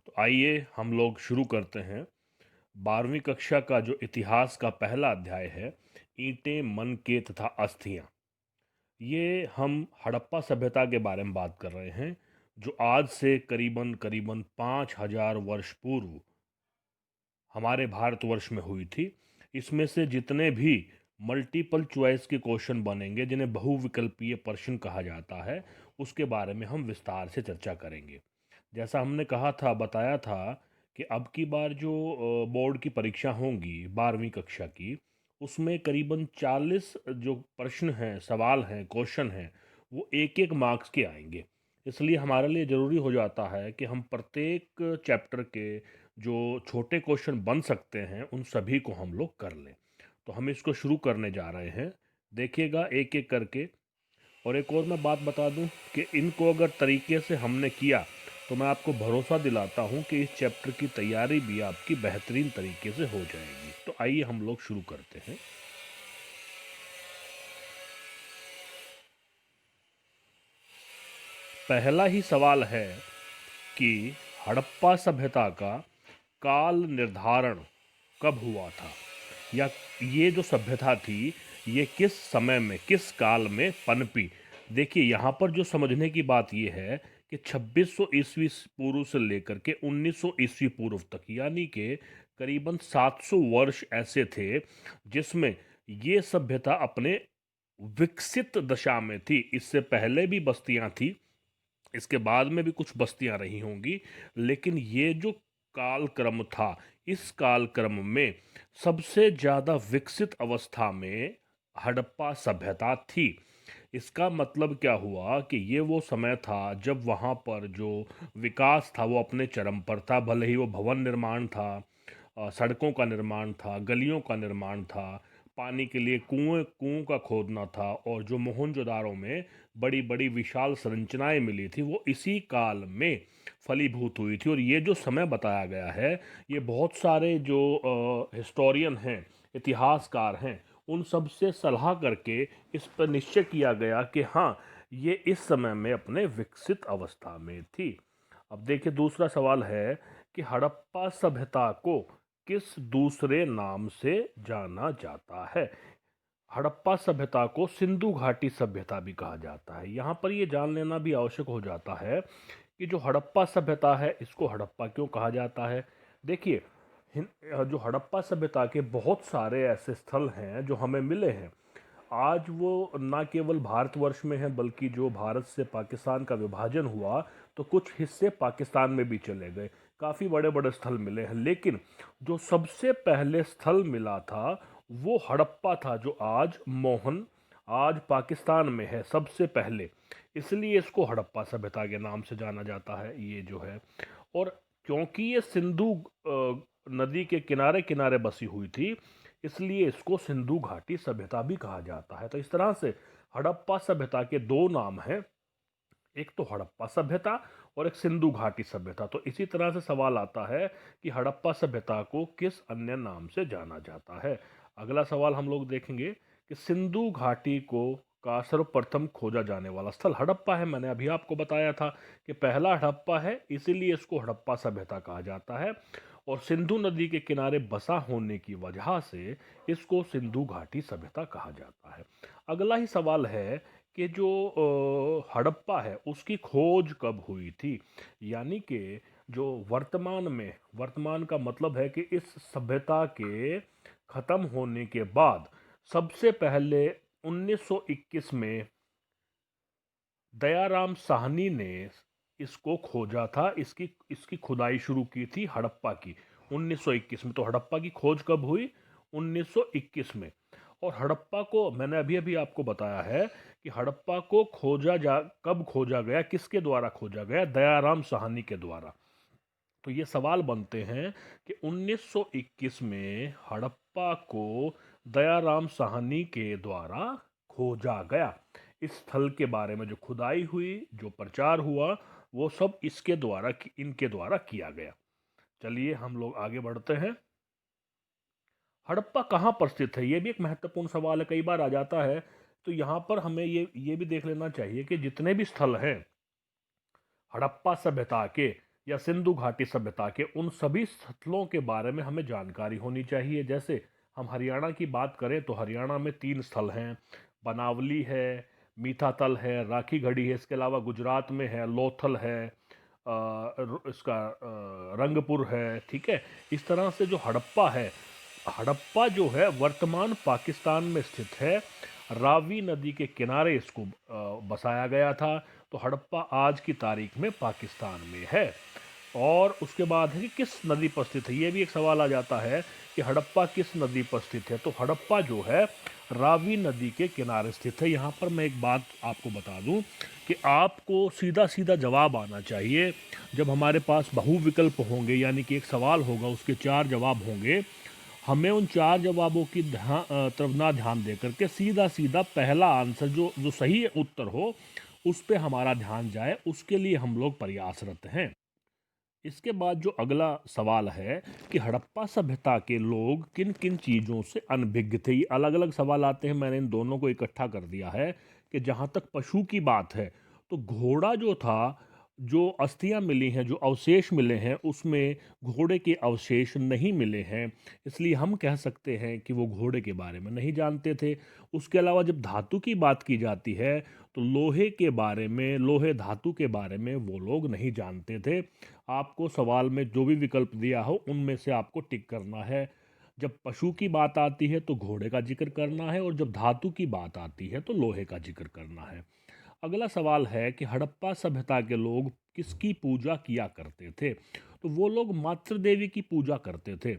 तो आइए हम लोग शुरू करते हैं। 12वीं कक्षा का जो इतिहास का पहला अध्याय है, ईंटें, मन के तथा अस्थियां। ये हम हड़प्पा सभ्यता के बारे में बात कर रहे हैं, जो आज से करीबन करीबन 5000 वर्ष पूर्व हमारे भारतवर्ष में हुई थी। इसमें से जितने भी मल्टीपल चॉइस के क्वेश्चन बनेंगे, जिन्हें बहुविकल्पीय प्रश्न कहा जाता है, उसके बारे में हम विस्तार से चर्चा करेंगे। जैसा हमने कहा था, बताया था कि अब की बार जो बोर्ड की परीक्षा होंगी 12वीं कक्षा की, उसमें करीबन 40 जो प्रश्न हैं, सवाल हैं, क्वेश्चन हैं, वो एक एक मार्क्स के आएंगे। इसलिए हमारे लिए ज़रूरी हो जाता है कि हम प्रत्येक चैप्टर के जो छोटे क्वेश्चन बन सकते हैं, उन सभी को हम लोग कर लें। तो हम इसको शुरू करने जा रहे हैं। देखिएगा एक एक करके। और एक और मैं बात बता दूं कि इनको अगर तरीके से हमने किया, तो मैं आपको भरोसा दिलाता हूं कि इस चैप्टर की तैयारी भी आपकी बेहतरीन तरीके से हो जाएगी। तो आइए हम लोग शुरू करते हैं। पहला ही सवाल है कि हड़प्पा सभ्यता का काल निर्धारण कब हुआ था, या ये जो सभ्यता थी, ये किस समय में, किस काल में पनपी। देखिए, यहाँ पर जो समझने की बात ये है कि 2600 ईस्वी पूर्व से लेकर के 1900 ईस्वी पूर्व तक, यानी कि करीबन 700 वर्ष ऐसे थे जिसमें ये सभ्यता अपने विकसित दशा में थी। इससे पहले भी बस्तियां थी, इसके बाद में भी कुछ बस्तियां रही होंगी, लेकिन ये जो कालक्रम था, इस कालक्रम में सबसे ज़्यादा विकसित अवस्था में हड़प्पा सभ्यता थी। इसका मतलब क्या हुआ कि ये वो समय था जब वहाँ पर जो विकास था वो अपने चरम पर था। भले ही वो भवन निर्माण था, सड़कों का निर्माण था, गलियों का निर्माण था, पानी के लिए कुएं कुओं का खोदना था, और जो मोहनजोदाड़ो में बड़ी बड़ी विशाल संरचनाएं मिली थी, वो इसी काल में फलीभूत हुई थी। और ये जो समय बताया गया है, ये बहुत सारे जो हिस्टोरियन हैं, इतिहासकार हैं, उन सब से सलाह करके इस पर निश्चय किया गया कि हाँ, ये इस समय में अपने विकसित अवस्था में थी। अब देखिए, दूसरा सवाल है कि हड़प्पा सभ्यता को किस दूसरे नाम से जाना जाता है। हड़प्पा सभ्यता को सिंधु घाटी सभ्यता भी कहा जाता है। यहाँ पर ये जान लेना भी आवश्यक हो जाता है कि जो हड़प्पा सभ्यता है, इसको हड़प्पा क्यों कहा जाता है। देखिए, जो हड़प्पा सभ्यता के बहुत सारे ऐसे स्थल हैं जो हमें मिले हैं। आज वो ना केवल भारतवर्ष में है, बल्कि जो भारत से पाकिस्तान का विभाजन हुआ, तो कुछ हिस्से पाकिस्तान में भी चले गए। काफ़ी बड़े बड़े स्थल मिले हैं, लेकिन जो सबसे पहले स्थल मिला था वो हड़प्पा था, जो आज पाकिस्तान में है सबसे पहले। इसलिए इसको हड़प्पा सभ्यता के नाम से जाना जाता है, ये जो है। और क्योंकि ये सिंधु नदी के किनारे किनारे बसी हुई थी, इसलिए इसको सिंधु घाटी सभ्यता भी कहा जाता है। तो इस तरह से हड़प्पा सभ्यता के दो नाम हैं, एक तो हड़प्पा सभ्यता और एक सिंधु घाटी सभ्यता। तो इसी तरह से सवाल आता है कि हड़प्पा सभ्यता को किस अन्य नाम से जाना जाता है। अगला सवाल हम लोग देखेंगे कि सिंधु घाटी को का सर्वप्रथम खोजा जाने वाला स्थल हड़प्पा है। मैंने अभी आपको बताया था कि पहला हड़प्पा है, इसीलिए इसको हड़प्पा सभ्यता कहा जाता है। और सिंधु नदी के किनारे बसा होने की वजह से इसको सिंधु घाटी सभ्यता कहा जाता है। अगला ही सवाल है कि जो हड़प्पा है, उसकी खोज कब हुई थी। यानी कि जो वर्तमान का मतलब है कि इस सभ्यता के खत्म होने के बाद सबसे पहले 1921 में दयाराम साहनी ने इसको खोजा था। इसकी इसकी खुदाई शुरू की थी हड़प्पा की 1921 में। तो हड़प्पा की खोज कब हुई? 1921 में। और हड़प्पा को मैंने अभी अभी आपको बताया है कि हड़प्पा को कब खोजा गया, किसके द्वारा खोजा गया? दयाराम साहनी के द्वारा। तो ये सवाल बनते हैं कि 1921 में हड़प्पा को दयाराम साहनी के द्वारा खोजा गया। इस स्थल के बारे में जो खुदाई हुई, जो प्रचार हुआ, वो सब इनके द्वारा किया गया। चलिए हम लोग आगे बढ़ते हैं। हड़प्पा कहाँ पर स्थित है, ये भी एक महत्वपूर्ण सवाल है, कई बार आ जाता है। तो यहाँ पर हमें ये भी देख लेना चाहिए कि जितने भी स्थल हैं हड़प्पा सभ्यता के, या सिंधु घाटी सभ्यता के, उन सभी स्थलों के बारे में हमें जानकारी होनी चाहिए। जैसे हम हरियाणा की बात करें तो हरियाणा में 3 स्थल हैं, बनावली है, मीठा तल है, राखी गढ़ी है। इसके अलावा गुजरात में है, लोथल है, इसका रंगपुर है, ठीक है। इस तरह से जो हड़प्पा है, हड़प्पा जो है वर्तमान पाकिस्तान में स्थित है। रावी नदी के किनारे इसको बसाया गया था। तो हड़प्पा आज की तारीख में पाकिस्तान में है। और उसके बाद है कि किस नदी पर स्थित है, ये भी एक सवाल आ जाता है कि हड़प्पा किस नदी पर स्थित है। तो हड़प्पा जो है रावी नदी के किनारे स्थित है। यहाँ पर मैं एक बात आपको बता दूं कि आपको सीधा सीधा जवाब आना चाहिए। जब हमारे पास बहुविकल्प होंगे, यानी कि एक सवाल होगा, उसके 4 जवाब होंगे, हमें उन 4 जवाबों की तरफ ना ध्यान दे करके सीधा सीधा पहला आंसर जो जो सही उत्तर हो उस पे हमारा ध्यान जाए, उसके लिए हम लोग प्रयासरत हैं। इसके बाद जो अगला सवाल है कि हड़प्पा सभ्यता के लोग किन किन चीज़ों से अनभिज्ञ थे। ये अलग अलग सवाल आते हैं, मैंने इन दोनों को इकट्ठा कर दिया है कि जहाँ तक पशु की बात है तो घोड़ा जो था, जो अस्थियां मिली हैं, जो अवशेष मिले हैं, उसमें घोड़े के अवशेष नहीं मिले हैं। इसलिए हम कह सकते हैं कि वो घोड़े के बारे में नहीं जानते थे। उसके अलावा जब धातु की बात की जाती है तो लोहे के बारे में, लोहे धातु के बारे में वो लोग नहीं जानते थे। आपको सवाल में जो भी विकल्प दिया हो उनमें से आपको टिक करना है। जब पशु की बात आती है तो घोड़े का जिक्र करना है, और जब धातु की बात आती है तो लोहे का जिक्र करना है। अगला सवाल है कि हड़प्पा सभ्यता के लोग किसकी पूजा किया करते थे। तो वो लोग मातृ देवी की पूजा करते थे।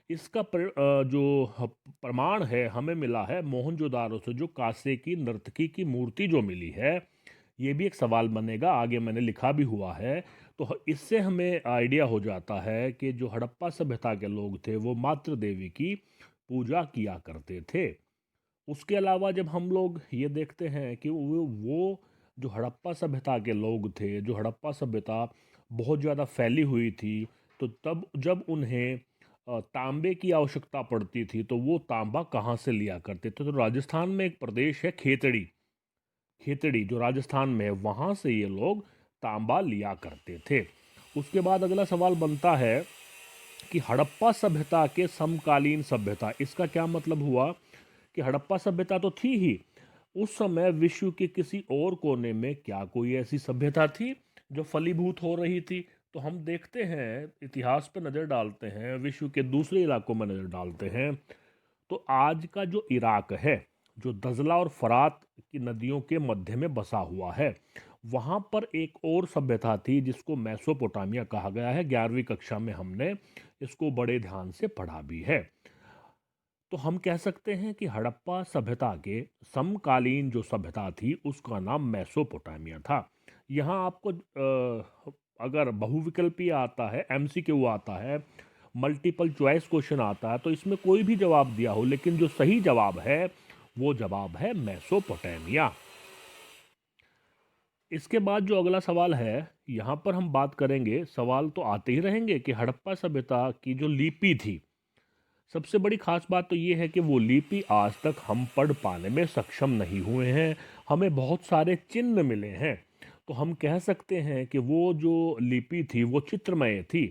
इसका प्रमाण है हमें मिला है मोहनजोदारो से, जो कांसे की नर्तकी की मूर्ति जो मिली है। ये भी एक सवाल बनेगा, आगे मैंने लिखा भी हुआ है। तो इससे हमें आइडिया हो जाता है कि जो हड़प्पा सभ्यता के लोग थे वो मातृ देवी की पूजा किया करते थे। उसके अलावा जब हम लोग ये देखते हैं कि वो जो हड़प्पा सभ्यता के लोग थे, जो हड़प्पा सभ्यता बहुत ज़्यादा फैली हुई थी, तो तब जब उन्हें तांबे की आवश्यकता पड़ती थी तो वो तांबा कहाँ से लिया करते थे। तो राजस्थान में एक प्रदेश है खेतड़ी, खेतड़ी जो राजस्थान में है, वहाँ से ये लोग तांबा लिया करते थे। उसके बाद अगला सवाल बनता है कि हड़प्पा सभ्यता के समकालीन सभ्यता, इसका क्या मतलब हुआ कि हड़प्पा सभ्यता तो थी ही, उस समय विश्व के किसी और कोने में क्या कोई ऐसी सभ्यता थी जो फलीभूत हो रही थी। तो हम देखते हैं, इतिहास पर नज़र डालते हैं, विश्व के दूसरे इलाकों में नज़र डालते हैं। तो आज का जो इराक है, जो दजला और फरात की नदियों के मध्य में बसा हुआ है, वहाँ पर एक और सभ्यता थी जिसको मेसोपोटामिया कहा गया है। 11वीं कक्षा में हमने इसको बड़े ध्यान से पढ़ा भी है। तो हम कह सकते हैं कि हड़प्पा सभ्यता के समकालीन जो सभ्यता थी उसका नाम मेसोपोटामिया था। यहाँ आपको अगर बहुविकल्पीय आता है, एमसीक्यू आता है, मल्टीपल चॉइस क्वेश्चन आता है, तो इसमें कोई भी जवाब दिया हो, लेकिन जो सही जवाब है वो जवाब है मेसोपोटामिया। इसके बाद जो अगला सवाल है, यहाँ पर हम बात करेंगे, सवाल तो आते ही रहेंगे कि हड़प्पा सभ्यता की जो लिपि थी, सबसे बड़ी खास बात तो ये है कि वो लिपि आज तक हम पढ़ पाने में सक्षम नहीं हुए हैं। हमें बहुत सारे चिन्ह मिले हैं। तो हम कह सकते हैं कि वो जो लिपि थी वो चित्रमय थी।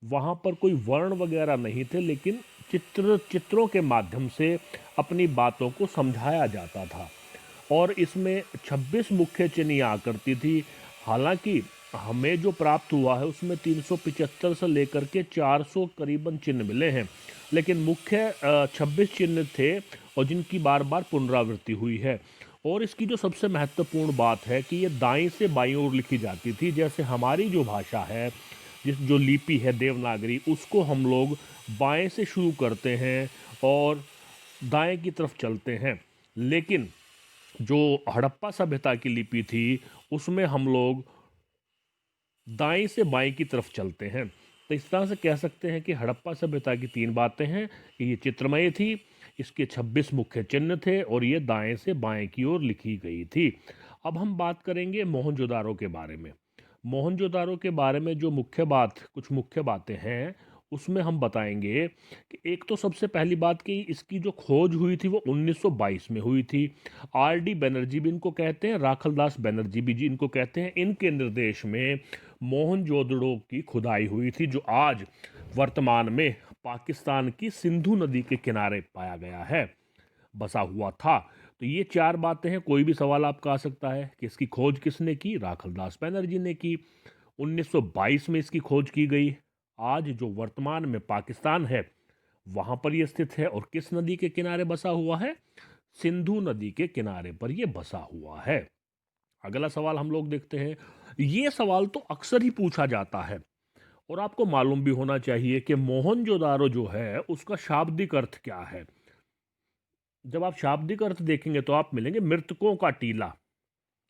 वहाँ पर कोई वर्ण वगैरह नहीं थे, लेकिन चित्रों के माध्यम से अपनी बातों को समझाया जाता था। और इसमें 26 मुख्य चिन्ह करती थी। हालांकि हमें जो प्राप्त हुआ है उसमें 375 से लेकर के 400 करीबन चिन्ह मिले हैं, लेकिन मुख्य 26 चिन्ह थे और जिनकी बार बार पुनरावृत्ति हुई है। और इसकी जो सबसे महत्वपूर्ण बात है कि ये दाएं से बाईं ओर लिखी जाती थी। जैसे हमारी जो भाषा है, जिस जो लिपि है देवनागरी, उसको हम लोग बाएं से शुरू करते हैं और दाएं की तरफ चलते हैं। लेकिन जो हड़प्पा सभ्यता की लिपि थी उसमें हम लोग दाएं से बाएं की तरफ चलते हैं। तो इस तरह से कह सकते हैं कि हड़प्पा सभ्यता की 3 बातें हैं कि ये चित्रमय थी, इसके 26 मुख्य चिन्ह थे और ये दाएं से बाएं की ओर लिखी गई थी। अब हम बात करेंगे मोहनजोदारो के बारे में। मोहनजोदारो के बारे में जो मुख्य बात, कुछ मुख्य बातें हैं, उसमें हम बताएंगे कि एक तो सबसे पहली बात कि इसकी जो खोज हुई थी वो 1922 में हुई थी। आर डी बनर्जी भी इनको कहते हैं, राखलदास बनर्जी भी जी इनको कहते हैं। इनके निर्देश में मोहनजोदड़ो की खुदाई हुई थी, जो आज वर्तमान में पाकिस्तान की सिंधु नदी के किनारे पाया गया है, बसा हुआ था। तो ये चार बातें हैं। कोई भी सवाल आपका आ सकता है कि इसकी खोज किसने की? राखलदास बनर्जी ने की। 1922 में इसकी खोज की गई। आज जो वर्तमान में पाकिस्तान है वहां पर यह स्थित है, और किस नदी के किनारे बसा हुआ है? सिंधु नदी के किनारे पर यह बसा हुआ है। अगला सवाल हम लोग देखते हैं। ये सवाल तो अक्सर ही पूछा जाता है, और आपको मालूम भी होना चाहिए कि मोहनजोदारो जो है उसका शाब्दिक अर्थ क्या है। जब आप शाब्दिक अर्थ देखेंगे तो आप मिलेंगे मृतकों का टीला।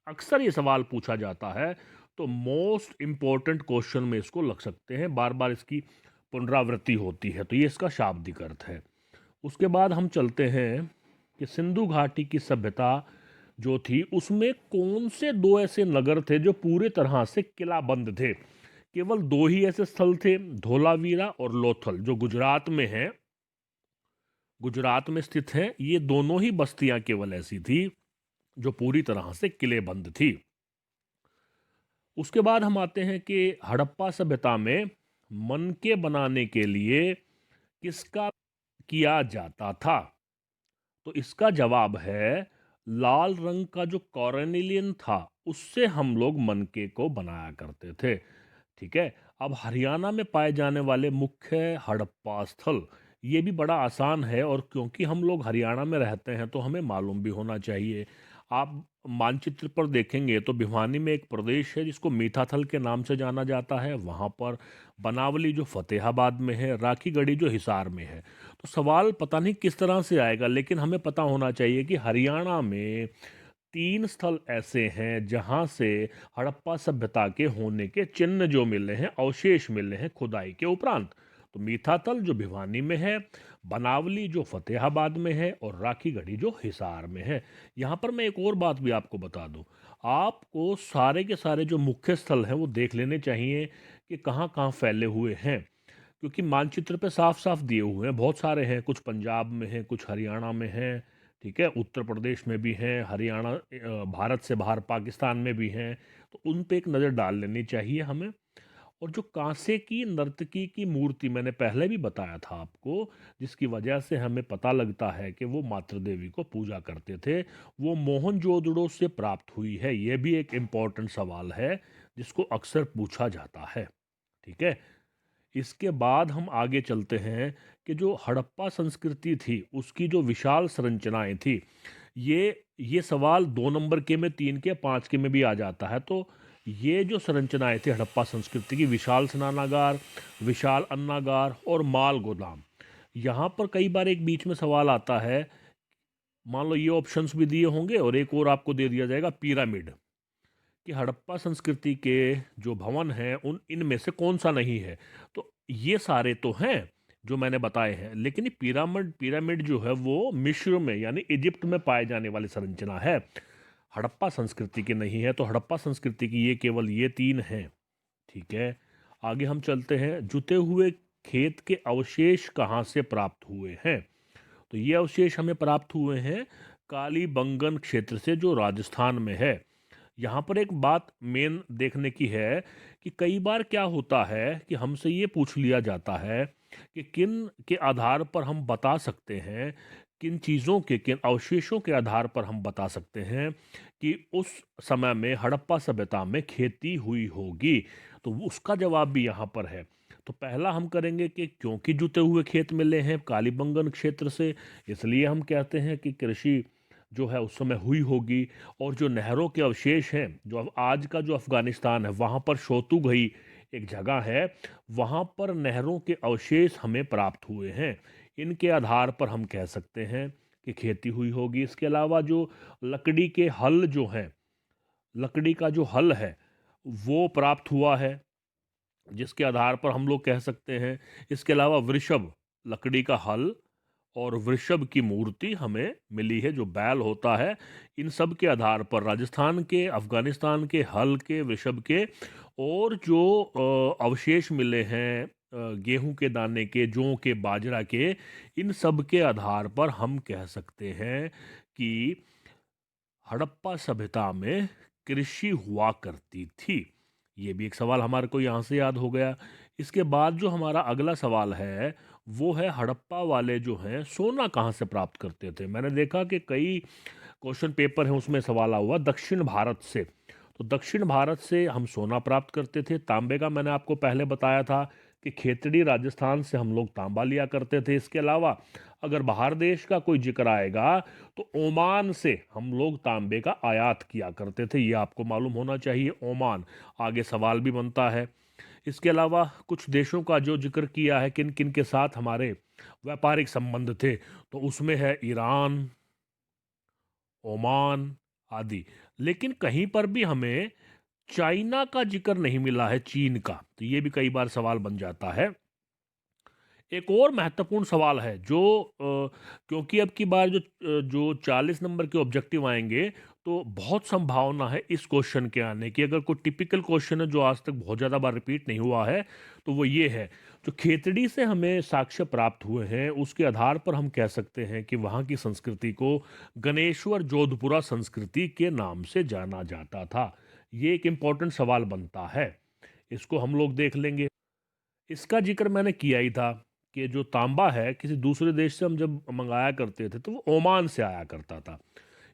अक्सर ये सवाल पूछा जाता है, तो मोस्ट इंपॉर्टेंट क्वेश्चन में इसको लग सकते हैं, बार बार इसकी पुनरावृत्ति होती है, तो ये इसका शाब्दिक अर्थ है। उसके बाद हम चलते हैं कि सिंधु घाटी की सभ्यता जो थी उसमें कौन से दो ऐसे नगर थे जो पूरे तरह से किलाबंद थे? केवल दो ही ऐसे स्थल थे, धोलावीरा और लोथल, जो गुजरात में है, गुजरात में स्थित है। ये दोनों ही बस्तियां केवल ऐसी थी जो पूरी तरह से किलेबंद थी। उसके बाद हम आते हैं कि हड़प्पा सभ्यता में मनके बनाने के लिए किसका किया जाता था? तो इसका जवाब है लाल रंग का जो कॉर्नेलियन था उससे हम लोग मनके को बनाया करते थे। ठीक है। अब हरियाणा में पाए जाने वाले मुख्य हड़प्पा स्थल, ये भी बड़ा आसान है, और क्योंकि हम लोग हरियाणा में रहते हैं तो हमें मालूम भी होना चाहिए। आप मानचित्र पर देखेंगे तो भिवानी में एक प्रदेश है जिसको मीठाथल के नाम से जाना जाता है, वहाँ पर बनावली जो फतेहाबाद में है, राखी गढ़ी जो हिसार में है। तो सवाल पता नहीं किस तरह से आएगा, लेकिन हमें पता होना चाहिए कि हरियाणा में तीन स्थल ऐसे हैं जहां से हड़प्पा सभ्यता के होने के चिन्ह जो मिले हैं, अवशेष मिले हैं खुदाई के उपरांत। तो मीठातल जो भिवानी में है, बनावली जो फतेहाबाद में है, और राखी गढ़ी जो हिसार में है। यहाँ पर मैं एक और बात भी आपको बता दूं, आपको सारे के सारे जो मुख्य स्थल हैं वो देख लेने चाहिए कि कहाँ कहाँ फैले हुए हैं, क्योंकि मानचित्र पे साफ साफ दिए हुए हैं। बहुत सारे हैं, कुछ पंजाब में हैं, कुछ हरियाणा में हैं, ठीक है, उत्तर प्रदेश में भी हैं, हरियाणा भारत से बाहर पाकिस्तान में भी हैं। तो उन पे एक नज़र डाल लेनी चाहिए हमें। और जो कांसे की नर्तकी की मूर्ति मैंने पहले भी बताया था आपको, जिसकी वजह से हमें पता लगता है कि वो मातृ देवी को पूजा करते थे, वो मोहनजोदड़ो से प्राप्त हुई है। ये भी एक इम्पॉर्टेंट सवाल है जिसको अक्सर पूछा जाता है। ठीक है। इसके बाद हम आगे चलते हैं कि जो हड़प्पा संस्कृति थी उसकी जो विशाल संरचनाएं थी, ये सवाल 2 नंबर के में, 3 के, 5 के में भी आ जाता है। तो ये जो संरचनाएं थी हड़प्पा संस्कृति की, विशाल स्नानागार, विशाल अन्नागार और माल गोदाम, यहाँ पर कई बार एक बीच में सवाल आता है, मान लो ये ऑप्शंस भी दिए होंगे और एक और आपको दे दिया जाएगा पिरामिड, कि हड़प्पा संस्कृति के जो भवन हैं उन इनमें से कौन सा नहीं है। तो ये सारे तो हैं जो मैंने बताए हैं, लेकिन ये पिरामिड पिरामिड जो है वो मिस्र में यानी इजिप्ट में पाए जाने वाली संरचना है, हड़प्पा संस्कृति की नहीं है। तो हड़प्पा संस्कृति की ये केवल ये 3 हैं। ठीक है। आगे हम चलते हैं, जुते हुए खेत के अवशेष कहाँ से प्राप्त हुए हैं? तो ये अवशेष हमें प्राप्त हुए हैं कालीबंगन क्षेत्र से, जो राजस्थान में है। यहाँ पर एक बात मेन देखने की है कि कई बार क्या होता है कि हमसे ये पूछ लिया जाता है कि किन के आधार पर हम बता सकते हैं, किन चीज़ों के, किन अवशेषों के आधार पर हम बता सकते हैं कि उस समय में हड़प्पा सभ्यता में खेती हुई होगी। तो उसका जवाब भी यहाँ पर है। तो पहला हम करेंगे कि क्योंकि जुते हुए खेत मिले हैं कालीबंगन क्षेत्र से, इसलिए हम कहते हैं कि कृषि जो है उस समय हुई होगी। और जो नहरों के अवशेष हैं, जो अब आज का जो अफगानिस्तान है वहाँ पर शोतुगई एक जगह है, वहाँ पर नहरों के अवशेष हमें प्राप्त हुए हैं। इनके आधार पर हम कह सकते हैं कि खेती हुई होगी। इसके अलावा जो लकड़ी के हल जो हैं, लकड़ी का जो हल है वो प्राप्त हुआ है, जिसके आधार पर हम लोग कह सकते हैं। इसके अलावा वृषभ, लकड़ी का हल और वृषभ की मूर्ति हमें मिली है, जो बैल होता है। इन सब के आधार पर राजस्थान के, अफगानिस्तान के हल के, वृषभ के, और जो अवशेष मिले हैं गेहूं के दाने के, जौ के, बाजरा के, इन सब के आधार पर हम कह सकते हैं कि हड़प्पा सभ्यता में कृषि हुआ करती थी। ये भी एक सवाल हमारे को यहाँ से याद हो गया। इसके बाद जो हमारा अगला सवाल है वो है, हड़प्पा वाले जो हैं सोना कहाँ से प्राप्त करते थे। मैंने देखा कि कई क्वेश्चन पेपर हैं उसमें सवाल हुआ दक्षिण भारत से। तो दक्षिण भारत से हम सोना प्राप्त करते थे। तांबे का मैंने आपको पहले बताया था कि खेतड़ी राजस्थान से हम लोग तांबा लिया करते थे। इसके अलावा अगर बाहर देश का कोई जिक्र आएगा तो ओमान से हम लोग तांबे का आयात किया करते थे। ये आपको मालूम होना चाहिए, ओमान। आगे सवाल भी बनता है। इसके अलावा कुछ देशों का जो जिक्र किया है किन किन के साथ हमारे व्यापारिक संबंध थे, तो उसमें है ईरान, ओमान आदि। लेकिन कहीं पर भी हमें चाइना का जिक्र नहीं मिला है, चीन का। तो ये भी कई बार सवाल बन जाता है। एक और महत्वपूर्ण सवाल है जो क्योंकि अब की बार जो 40 नंबर के ऑब्जेक्टिव आएंगे, तो बहुत संभावना है इस क्वेश्चन के आने की। अगर कोई टिपिकल क्वेश्चन है जो आज तक बहुत ज़्यादा बार रिपीट नहीं हुआ है, तो वो ये है, जो खेतड़ी से हमें साक्ष्य प्राप्त हुए हैं उसके आधार पर हम कह सकते हैं कि वहाँ की संस्कृति को गणेश्वर जोधपुरा संस्कृति के नाम से जाना जाता था। ये एक इम्पॉर्टेंट सवाल बनता है, इसको हम लोग देख लेंगे। इसका जिक्र मैंने किया ही था कि जो तांबा है किसी दूसरे देश से हम जब मंगाया करते थे तो वो ओमान से आया करता था।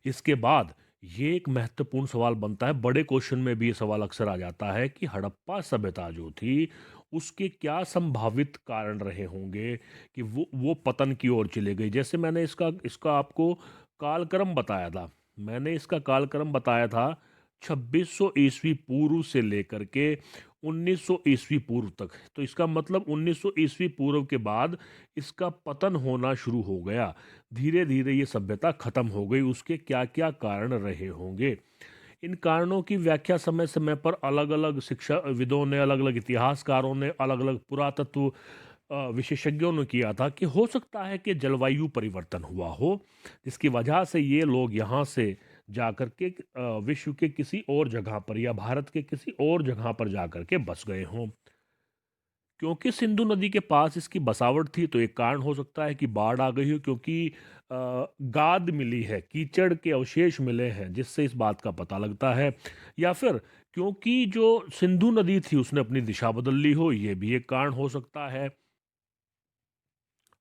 इसके बाद ये एक महत्वपूर्ण सवाल बनता है, बड़े क्वेश्चन में भी ये सवाल अक्सर आ जाता है कि हड़प्पा सभ्यता जो थी उसके क्या संभावित कारण रहे होंगे कि वो पतन की ओर चले गई। जैसे मैंने इसका इसका आपको कालक्रम बताया था। मैंने इसका कालक्रम बताया था 2600 ईस्वी पूर्व से लेकर के 1900 ईस्वी पूर्व तक। तो इसका मतलब 1900 ईस्वी पूर्व के बाद इसका पतन होना शुरू हो गया। धीरे धीरे ये सभ्यता खत्म हो गई। उसके क्या क्या कारण रहे होंगे, इन कारणों की व्याख्या समय समय पर अलग अलग शिक्षाविदों ने, अलग अलग इतिहासकारों ने, अलग अलग पुरातत्व विशेषज्ञों ने किया था कि हो सकता है कि जलवायु परिवर्तन हुआ हो, जिसकी वजह से ये लोग यहाँ से जाकर के विश्व के किसी और जगह पर या भारत के किसी और जगह पर जाकर के बस गए हों। क्योंकि सिंधु नदी के पास इसकी बसावट थी, तो एक कारण हो सकता है कि बाढ़ आ गई हो, क्योंकि गाद मिली है, कीचड़ के अवशेष मिले हैं, जिससे इस बात का पता लगता है। या फिर क्योंकि जो सिंधु नदी थी उसने अपनी दिशा बदल ली हो, ये भी एक कारण हो सकता है।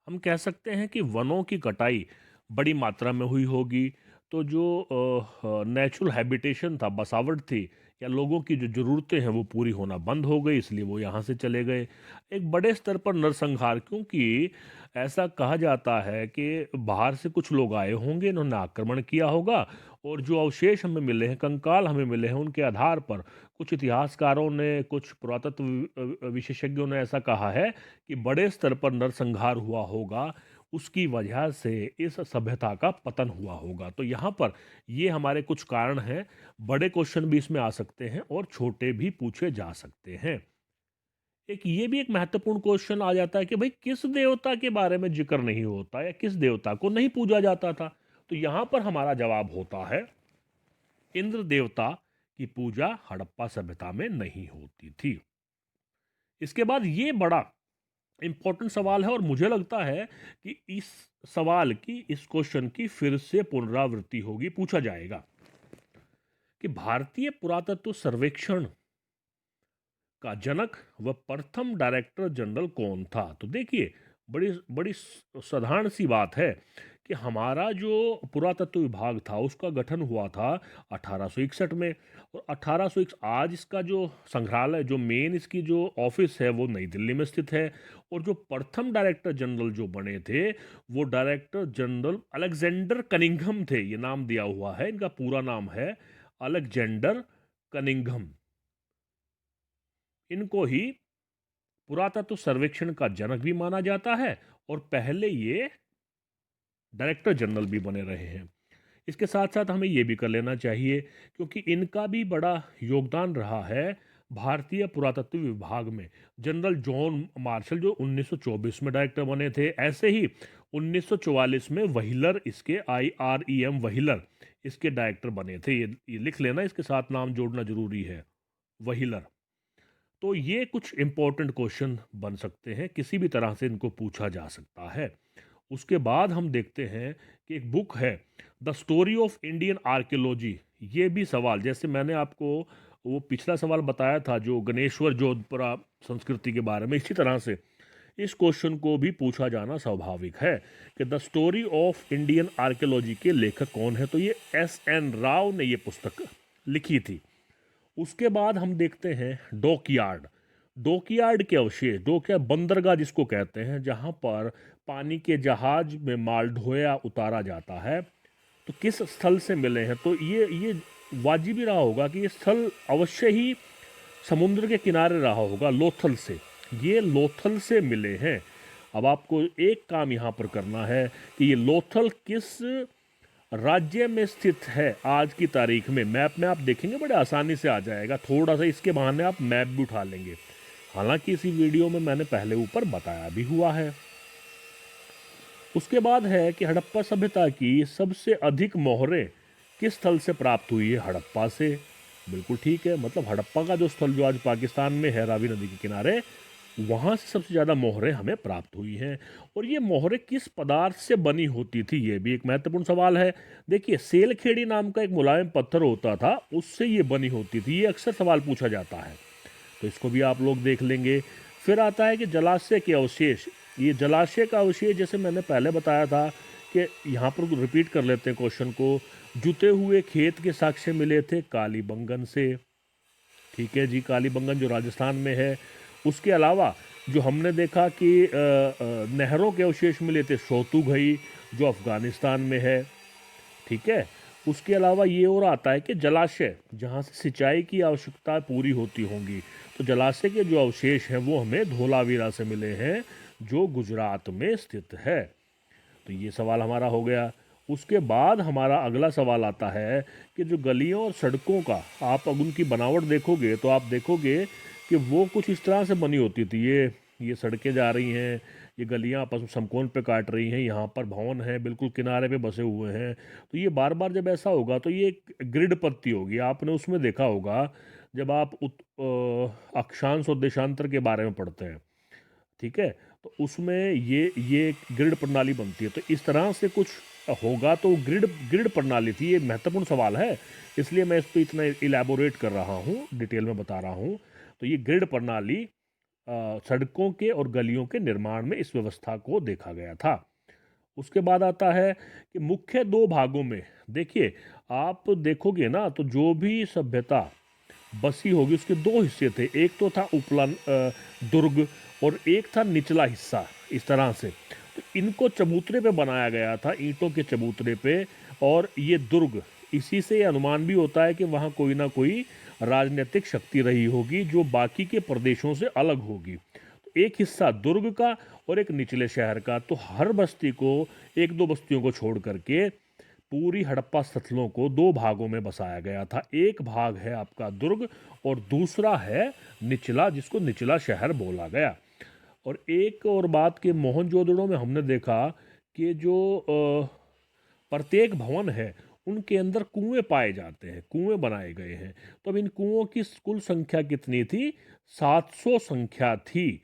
हम कह सकते हैं कि वनों की कटाई बड़ी मात्रा में हुई होगी, तो जो नेचुरल हैबिटेशन था, बसावट थी, या लोगों की जो ज़रूरतें हैं वो पूरी होना बंद हो गई, इसलिए वो यहाँ से चले गए। एक बड़े स्तर पर नरसंहार, क्योंकि ऐसा कहा जाता है कि बाहर से कुछ लोग आए होंगे, इन्होंने आक्रमण किया होगा, और जो अवशेष हमें मिले हैं, कंकाल हमें मिले हैं, उनके आधार पर कुछ इतिहासकारों ने, कुछ पुरातत्व विशेषज्ञों ने ऐसा कहा है कि बड़े स्तर पर नरसंहार हुआ होगा, उसकी वजह से इस सभ्यता का पतन हुआ होगा। तो यहाँ पर ये हमारे कुछ कारण हैं। बड़े क्वेश्चन भी इसमें आ सकते हैं और छोटे भी पूछे जा सकते हैं। एक ये भी एक महत्वपूर्ण क्वेश्चन आ जाता है कि भाई किस देवता के बारे में जिक्र नहीं होता या किस देवता को नहीं पूजा जाता था। तो यहाँ पर हमारा जवाब होता है, इंद्र देवता की पूजा हड़प्पा सभ्यता में नहीं होती थी। इसके बाद ये बड़ा इंपॉर्टेंट सवाल है और मुझे लगता है कि इस सवाल की, इस क्वेश्चन की फिर से पुनरावृत्ति होगी, पूछा जाएगा कि भारतीय पुरातत्व सर्वेक्षण का जनक व प्रथम डायरेक्टर जनरल कौन था। तो देखिए, बड़ी बड़ी साधारण सी बात है कि हमारा जो पुरातत्व विभाग था उसका गठन हुआ था 1861 में। और 1801 आज इसका जो संग्रहालय, जो मेन इसकी जो ऑफिस है, वो नई दिल्ली में स्थित है। और जो प्रथम डायरेक्टर जनरल जो बने थे वो डायरेक्टर जनरल अलेक्जेंडर कनिंघम थे। ये नाम दिया हुआ है, इनका पूरा नाम है अलेक्जेंडर कनिंघम। इनको ही पुरातत्व सर्वेक्षण का जनक भी माना जाता है और पहले ये डायरेक्टर जनरल भी बने रहे हैं। इसके साथ साथ हमें ये भी कर लेना चाहिए, क्योंकि इनका भी बड़ा योगदान रहा है भारतीय पुरातत्व विभाग में, जनरल जॉन मार्शल जो 1924 में डायरेक्टर बने थे। ऐसे ही 1944 में व्हीलर, इसके IREM व्हीलर इसके डायरेक्टर बने थे। ये लिख लेना, इसके साथ नाम जोड़ना जरूरी है, व्हीलर। तो ये कुछ इम्पोर्टेंट क्वेश्चन बन सकते हैं, किसी भी तरह से इनको पूछा जा सकता है। उसके बाद हम देखते हैं कि एक बुक है the story of Indian archaeology. ये भी सवाल, जैसे मैंने आपको वो पिछला सवाल बताया था जो गणेश्वर जोधपुरा संस्कृति के बारे में, इसी तरह से इस क्वेश्चन को भी पूछा जाना स्वाभाविक है कि the story of Indian archaeology के लेखक कौन है। तो ये एस.एन. राव ने ये पुस्तक लिखी थी। उसके बाद हम देखते हैं डॉकयार्ड। डॉकयार्ड के अवशेष, डॉकयार्ड बंदरगाह जिसको कहते हैं, जहाँ पर पानी के जहाज में माल ढोया उतारा जाता है, तो किस स्थल से मिले हैं। तो ये वाजिब ही रहा होगा कि ये स्थल अवश्य ही समुद्र के किनारे रहा होगा, लोथल से। ये लोथल से मिले हैं। अब आपको एक काम यहाँ पर करना है कि ये लोथल किस राज्य में स्थित है आज की तारीख में। मैप में आप देखेंगे बड़े आसानी से आ जाएगा, थोड़ा सा इसके बहाने आप मैप भी उठा लेंगे। हालांकि इसी वीडियो में मैंने पहले ऊपर बताया भी हुआ है। उसके बाद है कि हड़प्पा सभ्यता की सबसे अधिक मोहरें किस स्थल से प्राप्त हुई है। हड़प्पा से। बिल्कुल ठीक है, मतलब हड़प्पा का जो स्थल जो आज पाकिस्तान में है रावी नदी के किनारे, वहाँ से सबसे ज़्यादा मोहरें हमें प्राप्त हुई हैं। और ये मोहरें किस पदार्थ से बनी होती थी, ये भी एक महत्वपूर्ण सवाल है। देखिए, सेलखेड़ी नाम का एक मुलायम पत्थर होता था, उससे ये बनी होती थी। ये अक्सर सवाल पूछा जाता है, तो इसको भी आप लोग देख लेंगे। फिर आता है कि जलाशय के अवशेष। ये जलाशय का अवशेष, जैसे मैंने पहले बताया था कि यहाँ पर रिपीट कर लेते हैं क्वेश्चन को। जुते हुए खेत के साक्ष्य मिले थे कालीबंगन से। ठीक है जी, कालीबंगन जो राजस्थान में है। उसके अलावा जो हमने देखा कि नहरों के अवशेष मिले थे सोतुघई, जो अफ़गानिस्तान में है। ठीक है। उसके अलावा ये और आता है कि जलाशय जहाँ से सिंचाई की आवश्यकता पूरी होती होंगी, तो जलाशय के जो अवशेष हैं वो हमें धोलावीरा से मिले हैं, जो गुजरात में स्थित है। तो ये सवाल हमारा हो गया। उसके बाद हमारा अगला सवाल आता है कि जो गलियों और सड़कों का आप अब उनकी बनावट देखोगे तो आप देखोगे कि वो कुछ इस तरह से बनी होती थी। ये सड़कें जा रही हैं, ये गलियां आपस में समकोण पे काट रही हैं, यहाँ पर भवन हैं बिल्कुल किनारे पे बसे हुए हैं। तो ये बार बार जब ऐसा होगा तो ये एक ग्रिड पत्ती होगी। आपने उसमें देखा होगा जब आप अक्षांश और देशांतर के बारे में पढ़ते हैं। ठीक है, तो उसमें ये ग्रिड प्रणाली बनती है। तो इस तरह से कुछ होगा, तो ग्रिड ग्रिड प्रणाली थी। ये महत्वपूर्ण सवाल है, इसलिए मैं इस पर इतना इलेबोरेट कर रहा हूँ, डिटेल में बता रहा हूँ। तो ये ग्रिड प्रणाली सड़कों के और गलियों के निर्माण में इस व्यवस्था को देखा गया था। उसके बाद आता है कि मुख्य दो भागों में, देखिए आप देखोगे ना तो जो भी सभ्यता बसी होगी उसके दो हिस्से थे। एक तो था उपलन दुर्ग, और एक था निचला हिस्सा। इस तरह से तो इनको चबूतरे पे बनाया गया था, ईंटों के चबूतरे पे। और ये दुर्ग, इसी से अनुमान भी होता है कि वहाँ कोई ना कोई राजनीतिक शक्ति रही होगी जो बाकी के प्रदेशों से अलग होगी। तो एक हिस्सा दुर्ग का और एक निचले शहर का। तो हर बस्ती को, एक दो बस्तियों को छोड़ करके पूरी हड़प्पा स्थलों को दो भागों में बसाया गया था। एक भाग है आपका दुर्ग और दूसरा है निचला, जिसको निचला शहर बोला गया। और एक और बात कि मोहनजोदड़ो में हमने देखा कि जो प्रत्येक भवन है उनके अंदर कुएं पाए जाते हैं, कुएं बनाए गए हैं। तो अब इन कुओं की कुल संख्या कितनी थी? 700 संख्या थी।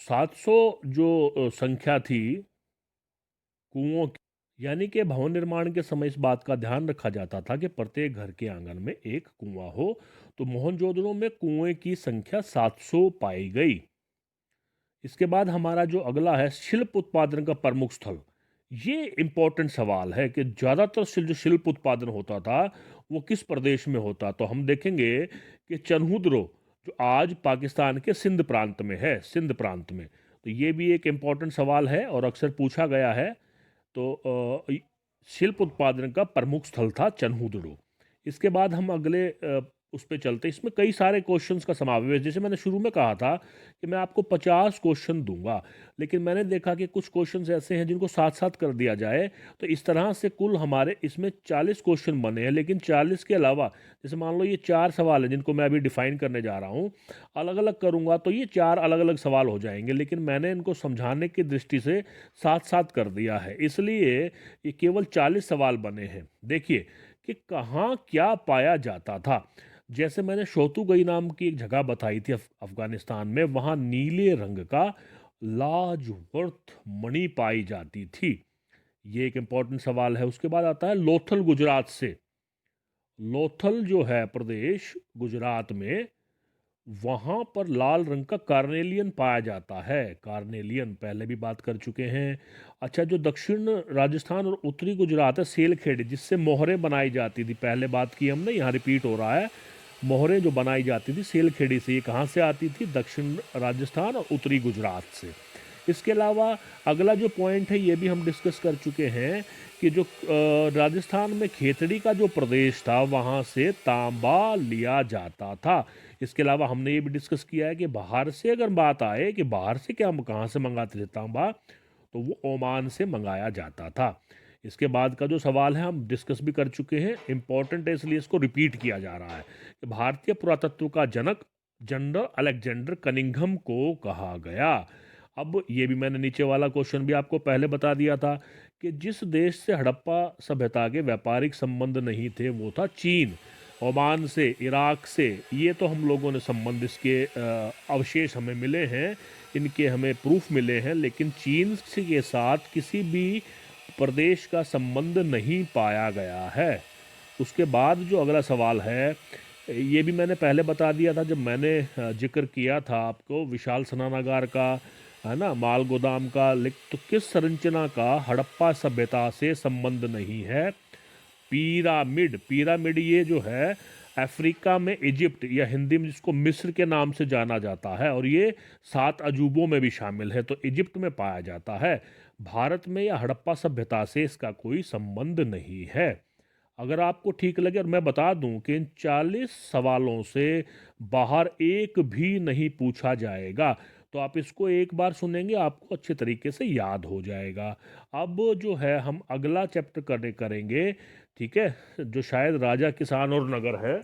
700 जो संख्या थी कुओं की। यानी कि भवन निर्माण के समय इस बात का ध्यान रखा जाता था कि प्रत्येक घर के आंगन में एक कुआं हो। तो मोहनजोदड़ो में कुएं की संख्या 700 पाई गई। इसके बाद हमारा जो अगला है शिल्प उत्पादन का प्रमुख स्थल। ये इंपॉर्टेंट सवाल है कि ज़्यादातर जो शिल्प उत्पादन होता था वो किस प्रदेश में होता। तो हम देखेंगे कि चन्हुद्रो, जो आज पाकिस्तान के सिंध प्रांत में है, सिंध प्रांत में। तो ये भी एक इम्पॉर्टेंट सवाल है और अक्सर पूछा गया है। तो शिल्प उत्पादन का प्रमुख स्थल था चन्हुदड़ो। इसके बाद हम अगले उस पे चलते। इसमें कई सारे क्वेश्चंस का समावेश, जैसे मैंने शुरू में कहा था कि मैं आपको 50 क्वेश्चन दूंगा, लेकिन मैंने देखा कि कुछ क्वेश्चंस ऐसे हैं जिनको साथ साथ कर दिया जाए। तो इस तरह से कुल हमारे इसमें 40 क्वेश्चन बने हैं। लेकिन 40 के अलावा, जैसे मान लो ये 4 सवाल हैं जिनको मैं अभी डिफाइन करने जा रहा हूँ, अलग अलग करूँगा तो ये 4 अलग अलग सवाल हो जाएंगे। लेकिन मैंने इनको समझाने की दृष्टि से साथ साथ कर दिया है, इसलिए ये केवल 40 सवाल बने हैं। देखिए कि कहाँ क्या पाया जाता था। जैसे मैंने शोतुगई नाम की एक जगह बताई थी अफगानिस्तान में, वहाँ नीले रंग का लाजवर्थ मणि पाई जाती थी। ये एक इम्पॉर्टेंट सवाल है। उसके बाद आता है लोथल, गुजरात से। लोथल जो है प्रदेश गुजरात में, वहाँ पर लाल रंग का कार्नेलियन पाया जाता है। कार्नेलियन पहले भी बात कर चुके हैं। अच्छा, जो दक्षिण राजस्थान और उत्तरी गुजरात है, सेलखेड़ी, जिससे मोहरें बनाई जाती थी, पहले बात की हमने, यहाँ रिपीट हो रहा है। मोहरें जो बनाई जाती थी सेलखेड़ी से, ये कहाँ से आती थी? दक्षिण राजस्थान और उत्तरी गुजरात से। इसके अलावा अगला जो पॉइंट है ये भी हम डिस्कस कर चुके हैं कि जो राजस्थान में खेतड़ी का जो प्रदेश था, वहाँ से तांबा लिया जाता था। इसके अलावा हमने ये भी डिस्कस किया है कि बाहर से अगर बात आए कि बाहर से क्या, हम कहाँ से मंगाते थे तांबा, तो वो ओमान से मंगाया जाता था। इसके बाद का जो सवाल है हम डिस्कस भी कर चुके हैं, इंपॉर्टेंट है इसलिए इसको रिपीट किया जा रहा है कि भारतीय पुरातत्व का जनक जनरल अलेक्जेंडर कनिंघम को कहा गया। अब ये भी मैंने नीचे वाला क्वेश्चन भी आपको पहले बता दिया था कि जिस देश से हड़प्पा सभ्यता के व्यापारिक संबंध नहीं थे वो था चीन। ओमान से, इराक से, ये तो हम लोगों ने संबंध, इसके अवशेष हमें मिले हैं, इनके हमें प्रूफ मिले हैं, लेकिन चीन के साथ किसी भी प्रदेश का संबंध नहीं पाया गया है। उसके बाद जो अगला सवाल है, ये भी मैंने पहले बता दिया था जब मैंने जिक्र किया था आपको विशाल स्नानागार का, है ना, माल गोदाम का, तो किस संरचना का हड़प्पा सभ्यता से संबंध नहीं है? पिरामिड। पिरामिड ये जो है अफ्रीका में इजिप्ट, या हिंदी में जिसको मिस्र के नाम से जाना जाता है, और ये 7 अजूबों में भी शामिल है, तो इजिप्ट में पाया जाता है। भारत में या हड़प्पा सभ्यता से इसका कोई संबंध नहीं है। अगर आपको ठीक लगे और मैं बता दूं कि इन 40 सवालों से बाहर एक भी नहीं पूछा जाएगा, तो आप इसको एक बार सुनेंगे आपको अच्छे तरीके से याद हो जाएगा। अब जो है हम अगला चैप्टर करेंगे, ठीक है, जो शायद राजा, किसान और नगर है।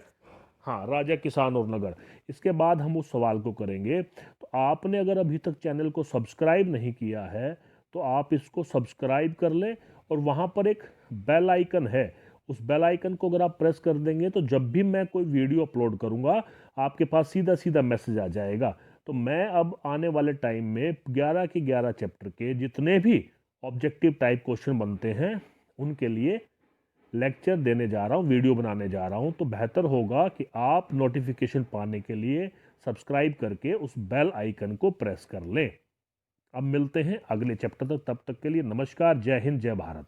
हाँ, राजा, किसान और नगर। इसके बाद हम उस सवाल को करेंगे। तो आपने अगर अभी तक चैनल को सब्सक्राइब नहीं किया है तो आप इसको सब्सक्राइब कर लें, और वहाँ पर एक बेल आइकन है, उस बेल आइकन को अगर आप प्रेस कर देंगे तो जब भी मैं कोई वीडियो अपलोड करूँगा आपके पास सीधा सीधा मैसेज आ जाएगा। तो मैं अब आने वाले टाइम में 11 के 11 चैप्टर के जितने भी ऑब्जेक्टिव टाइप क्वेश्चन बनते हैं उनके लिए लेक्चर देने जा रहा हूँ, वीडियो बनाने जा रहा हूँ। तो बेहतर होगा कि आप नोटिफिकेशन पाने के लिए सब्सक्राइब करके उस बेल आइकन को प्रेस कर लें। अब मिलते हैं अगले चैप्टर तक, तब तक के लिए नमस्कार, जय हिंद, जय भारत।